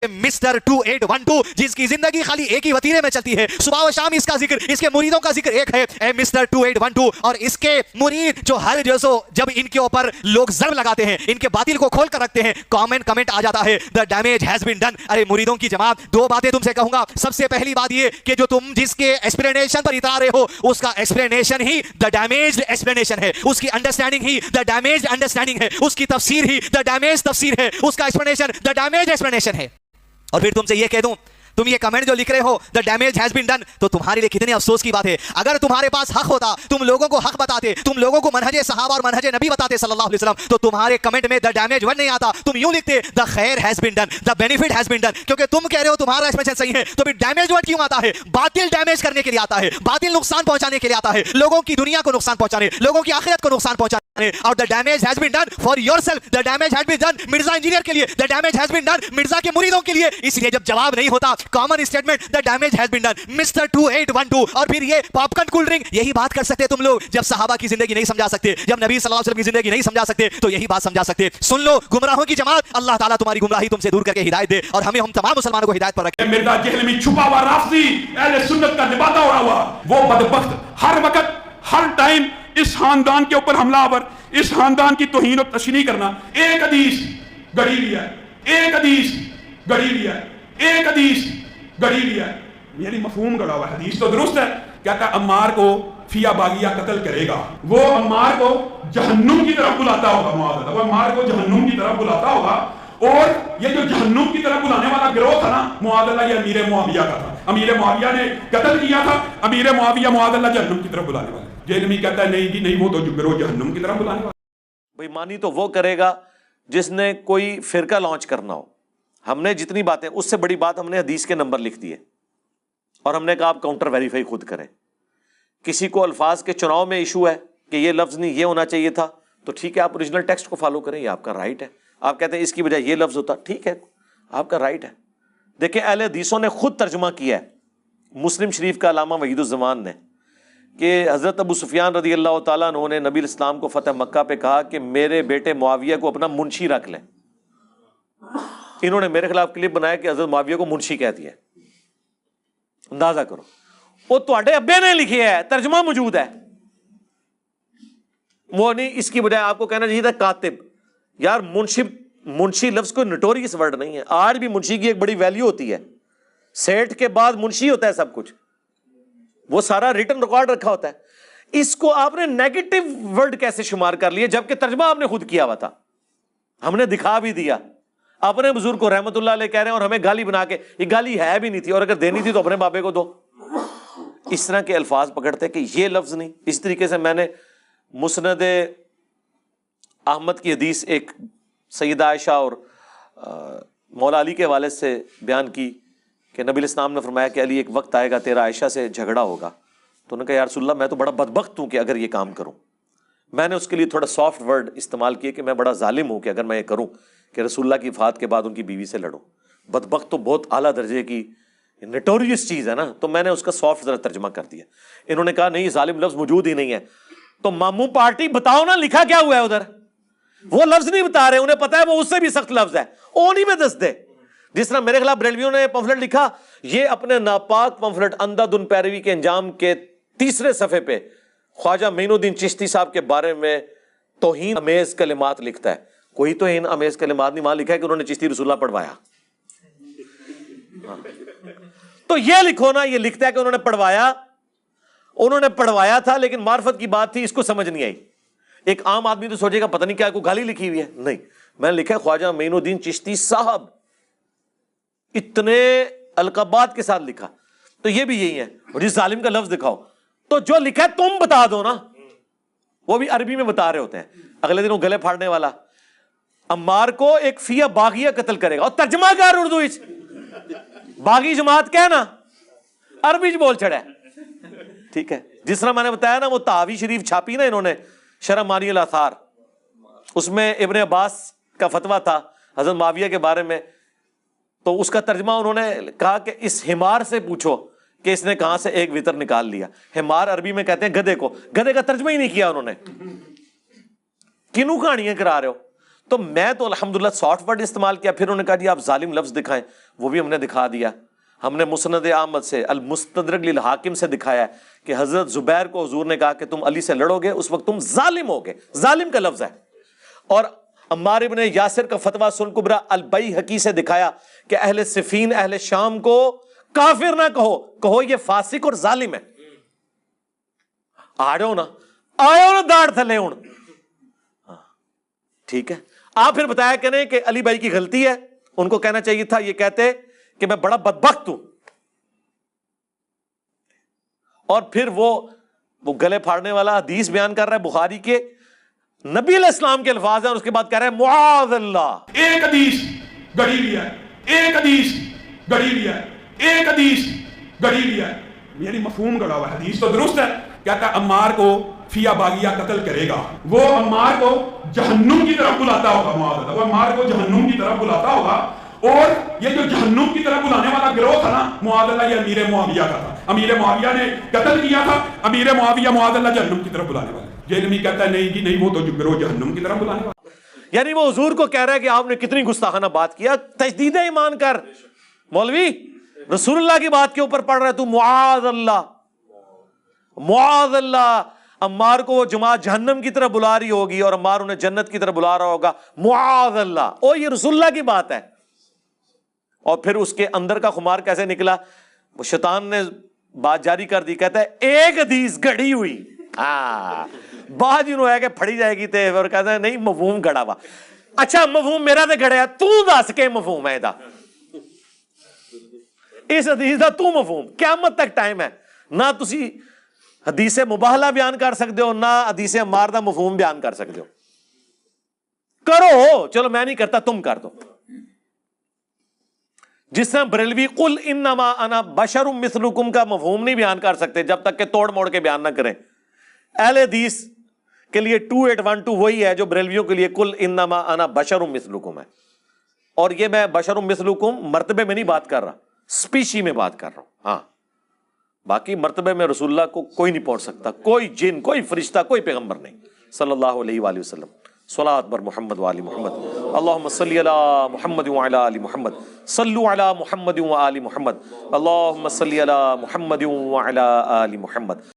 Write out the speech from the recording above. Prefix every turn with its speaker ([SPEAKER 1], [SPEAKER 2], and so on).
[SPEAKER 1] Mister 2812 जिसकी जिंदगी खाली एक ही वतीरे में चलती है, सुबह व शाम इसका जिक्र, इसके मुरीदों का जिक्र एक है, ए मिस्टर 2812। और इसके मुरीद जो हर जब इनके ऊपर लोग ज़र्ब लगाते हैं, इनके बातिल को खोल कर रखते हैं, कमेंट आ जाता है the damage has been done. अरे मुरीदों की जमात, दो बातें तुमसे कहूंगा। सबसे पहली बात ये कि जो तुम जिसके एक्सप्लेनेशन पर इतरा रहे हो, उसका explanation he the damaged explanation है, उसकी understanding he the damaged understanding है, उसकी तफसीर ही द डैमेज तफसीर है, उसका एक्सप्लेनेशन द डैमेज एक्सप्लेनेशन है। और फिर तुमसे ये कह दूं, तुम ये कमेंट जो लिख रहे हो the damage has been done, तो तुम्हारे लिए कितने अफसोस की बात है। अगर तुम्हारे पास हक होता, तुम लोगों को हक बताते, तुम लोगों को मनहज सहाबा और मनहज नबी बताते सल्लल्लाहु अलैहि वसल्लम, तो तुम्हारे कमेंट में द डैमेज वर्ड नहीं आता, तुम यूं लिखते द खैर has been done, the benefit has been done. क्योंकि तुम कह रहे हो तुम्हारा एक्सप्रेशन सही है, तो फिर डैमेज वर्ड क्यों आता है? बातिल डैमेज करने के लिए आता है, बातिल नुकसान पहुंचाने के लिए आता है, लोगों की दुनिया को नुकसान पहुंचाने, लोगों की आखिरत को नुकसान पहुंचाने। और the damage has been done for yourself, the damage has been done Mirza engineer के लिए, the damage has been done Mirza के मुरीदों के लिए। इसलिए जब जवाब नहीं होता, common statement the damage has been done mister 2812। और फिर ये पॉपकॉर्न कूल ड्रिंक, यही बात कर सकते तुम लोग जब सहाबा की जिंदगी नहीं समझा सकते, जब नबी सल्लल्लाहु अलैहि वसल्लम की जिंदगी नहीं समझा सकते, तो यही बात समझा सकते। सुन लो गुमराहों की जमात, अल्लाह ताला तुम्हारी गुमराही तुमसे दूर करके हिदायत दे और हम तमाम मुसलमानों को हिदायत पर रखे।
[SPEAKER 2] मिर्जा जहलमी छुपा हुआ राफ़ज़ी अहले सुन्नत का निबाता हो रहा हुआ, वो बदबख्त हर वक्त हर टाइम इस खानदान के ऊपर हमलावर, इस खानदान की तौहीन और तशनीह करना। एक हदीस गढ़ी लिया, एक हदीस गढ़ी लिया, एक हदीस गढ़ी लिया, यानी मफहूम गढ़ा हुआ। हदीस तो दुरुस्त है, कहता है अम्मार को फिया बागिया कत्ल करेगा, वो अम्मार को जहन्नुम की तरफ बुलाता होगा, वो अम्मार को जहन्नुम की तरफ बुलाता होगा। और ये जो जहन्नुम की तरफ बुलाने वाला गिरोह था ना, मुआज़ ये अमीर मुआविया का था, अमीर मुआविया ने कत्ल किया था, अमीर मुआविया मुआज़ जहन्नुम की तरफ बुलाने वाला। जेलमी कहता है नहीं जी नहीं, वो तो गिरोह जहन्नुम की तरफ बुलाने वाला।
[SPEAKER 3] बेईमानी तो वो करेगा जिसने कोई फिरका लॉन्च करना हो। हमने जितनी बातें, उससे बड़ी बात हमने हदीस के नंबर लिख दिए और हमने कहा आप काउंटर वेरीफाई खुद करें। किसी को अल्फाज के चुनाव में इशू है कि ये लफ्ज़ नहीं, ये होना चाहिए था, तो ठीक है, आप ओरिजिनल टेक्स्ट को फॉलो करें, ये आपका राइट है। आप कहते हैं इसकी बजाय ये लफ्ज़ होता, ठीक है, आपका राइट है। देखिए अहले हदीसों ने खुद तर्जुमा किया है, मुस्लिम शरीफ का अल्लामा वहीदुज़्ज़मान ने, कि हज़रत अबू सुफियान रज़ी अल्लाह ताला अन्हु ने नबी इस्लाम को फ़तह मक्का पे कहा कि मेरे बेटे मुआविया को अपना मुंशी रख लें। इन्होंने मेरे खिलाफ क्लिप बनाया कि हज़रत मुआविया को मुंशी कह दिया। अंदाजा करो, वो तुहाडे अब्बे ने लिखी है, तर्जुमा मौजूद है। वो नहीं, इसकी बजाय आपको कहना चाहिए था कातिब। यार मुंशी लफ्ज़ कोई नोटोरियस वर्ड नहीं है। आज भी मुंशी की एक बड़ी वैल्यू होती है, सेठ के बाद मुंशी होता है सब कुछ, वो सारा रिटन रिकॉर्ड रखा होता है। इसको आपने नेगेटिव वर्ड कैसे शुमार कर लिया, जबकि तर्जमा आपने खुद किया हुआ था, हमने दिखा भी दिया। अपने बुजुर्ग को रहमतुल्लाह अलैह कह रहे हैं और हमें गाली बना के, ये गाली है भी नहीं थी, और अगर देनी थी तो अपने बाबे को दो। इस तरह के अल्फाज पकड़ते कि ये लफ्ज नहीं। इस तरीके से मैंने मुस्नद अहमद की हदीस एक सैयदा आयशा और मौला अली के हवाले से बयान की कि नबी इस्लाम ने फरमाया कि अली एक वक्त आएगा तेरा आयशा से झगड़ा होगा। तो उन्होंने कहा या रसूलल्लाह मैं तो बड़ा बदबख्त हूँ कि अगर ये काम करूँ। मैंने उसके लिए थोड़ा सॉफ्ट वर्ड इस्तेमाल किए कि मैं बड़ा जालिम हूँ कि अगर मैं ये करूँ कि रसूलुल्लाह की वफ़ात के बाद उनकी बीवी से लड़ूँ। बदबख्त तो बहुत आला दर्जे की नोटोरियस चीज़ है ना, तो मैंने उसका सॉफ्ट ज़रा तर्जमा कर दिया। इन्होंने कहा नहीं, जालिम लफ्ज़ मौजूद ही नहीं है। तो मामू पार्टी बताओ ना, लिखा क्या हुआ है उधर? वो लफ्ज़ नहीं बता रहे, उन्हें पता है वो उससे भी सख्त लफ्ज़ है, वो नहीं में दस दे। जिस तरह मेरे खिलाफ बरेलवियों ने पंफलेट लिखा, ये अपने नापाक पंफलेट अंधाधुन पैरवी के अंजाम के तीसरे सफ़े पे ख्वाजा मोइनुद्दीन चिश्ती साहब के बारे में तौहीन अमेज कलिमात लिखता है। कोई तौहीन अमेज कलिमात नहीं, वहां लिखा है कि उन्होंने चिश्ती रसूलुल्लाह पढ़वाया। तो ये लिखो ना, ये लिखता है कि उन्होंने पढ़वाया था, लेकिन मार्फत की बात थी, इसको समझ नहीं आई। एक आम आदमी तो सोचेगा पता नहीं क्या कोई गाली लिखी हुई है, नहीं, मैंने लिखा है ख्वाजा मोइनुद्दीन चिश्ती साहब, इतने अलकबात के साथ लिखा। तो ये भी यही है, और जिस जालिम का लफ्ज दिखाओ, तो जो लिखा है तुम बता दो ना, वो भी अरबी में बता रहे होते हैं। अगले दिन वो गले फाड़ने वाला अम्मार को एक फिया बागिया कत्ल करेगा, और तर्जमा कर उर्दू इच बागी जमात कहना, अरबी बोल चढ़ा है। ठीक है, जिस तरह मैंने बताया ना, वो तावी शरीफ छापी ना इन्होंने, शरह मानी अल आसार, उसमें इब्ने अब्बास का फतवा था हजरत मुआविया के बारे में। तो उसका तर्जमा उन्होंने कहा कि इस हिमार से पूछो कि इसने कहां से एक वितर निकाल लिया। हिमार अरबी में कहते हैं गधे को, गधे का तर्जमा ही नहीं किया उन्होंने। किनू कहानियां करा रहे हो? تو میں تو الحمدللہ سافٹ ورڈ استعمال کیا، پھر انہوں نے کہا جی آپ ظالم لفظ دکھائیں، وہ بھی ہم نے دکھا دیا. ہم نے مسند احمد سے المستدرک للحاکم سے دکھایا ہے کہ حضرت زبیر کو حضور نے کہا کہ تم علی سے لڑو گے اس وقت تم ظالم ہوگے، ظالم کا لفظ ہے. اور عمار ابن یاسر کا فتویٰ سن کبرا البیہقی سے دکھایا کہ اہل صفین اہل شام کو کافر نہ کہو، کہو یہ فاسق اور ظالم ہے. آ جاؤ نا داڑھ تھلے ہوں. ٹھیک ہے، آپ پھر بتایا کہ نہیں کہ علی بھائی کی غلطی ہے، ان کو کہنا چاہیے تھا یہ کہتے کہ میں بڑا بدبخت ہوں. اور پھر وہ گلے پھاڑنے والا حدیث بیان کر رہا ہے بخاری کے، نبی علیہ السلام کے الفاظ ہیں، اور اس کے بعد کہہ رہا ہے معاذ اللہ.
[SPEAKER 2] ایک حدیث گڑی لیا ہے، ایک حدیث گڑی لیا ہے، ایک حدیث گڑی لیا ہے، یعنی مفہوم گڑا ہوا ہے. حدیث تو درست ہے، کہتا ہے عمار کو فیا باغیہ قتل کرے گا، وہ عمار کو جہنم کی طرف بلاتا ہوگا. معاذ اللہ، وہ عمار کو جہنم کی طرف بلاتا ہوگا. اور یہ جو جہنم کی طرف بلانے والا گروہ تھا نا معاذ اللہ، یہ امیر معاویہ کا تھا. امیر معاویہ نے قتل کیا تھا، امیر معاویہ معاذ اللہ جہنم کی طرف بلانے والا. یہ نبی کہتا ہے نہیں جی نہیں، وہ تو گروہ جہنم کی طرف بلانے والا.
[SPEAKER 3] یعنی وہ حضور کو کہہ رہا ہے کہ آپ نے کتنی گستاخانہ بات کیا. تجدید ایمان کر مولوی، رسول اللہ کی بات کے اوپر پڑھ رہا ہے تو. معاذ اللہ، معاذ اللہ، عمار کو وہ جماعت جہنم کی طرف بلا رہی ہوگی اور عمار انہیں جنت کی طرف بلا رہا ہوگا. معاذ اللہ، او یہ رسول اللہ کی بات ہے. اور پھر اس کے اندر کا خمار کیسے نکلا، وہ شیطان نے بات جاری کر دی، کہتا ہے ایک حدیث گڑی ہوئی. بعد انہوں ہے کہ پھڑی جائے گی تے، اور کہتا ہے نہیں مفہوم گڑا ہوا. اچھا مفہوم میرا تے گڑیا، تو دس کے مفہوم ہے دا اس حدیث دا تو مفہوم. قیامت تک ٹائم ہے، نہ تسی حدیث مباہلہ بیان کر سکتے ہو، نہ حدیث عمار دا مفہوم بیان کر سکتے ہو. کرو، چلو میں نہیں کرتا تم کر دو. جس طرح بریلوی قل انما انا بشر مثلکم کا مفہوم نہیں بیان کر سکتے جب تک کہ توڑ موڑ کے بیان نہ کریں. اہل حدیث کے لیے 2812 وہی ہے جو بریلویوں کے لیے قل انما انا بشر مثلکم ہے. اور یہ میں بشر مثلکم مرتبے میں نہیں بات کر رہا، سپیشی میں بات کر رہا ہوں. ہاں باقی مرتبے میں رسول اللہ کو کوئی نہیں پہنچ سکتا، کوئی جن، کوئی فرشتہ، کوئی پیغمبر نہیں. صلی اللہ علیہ وآلہ وسلم. صلاۃ بر محمد وآل محمد. اللہم صلی علی محمد وعلی آل محمد. صلو علی محمد وآل محمد. اللہم صلی علی محمد وعلی آل محمد.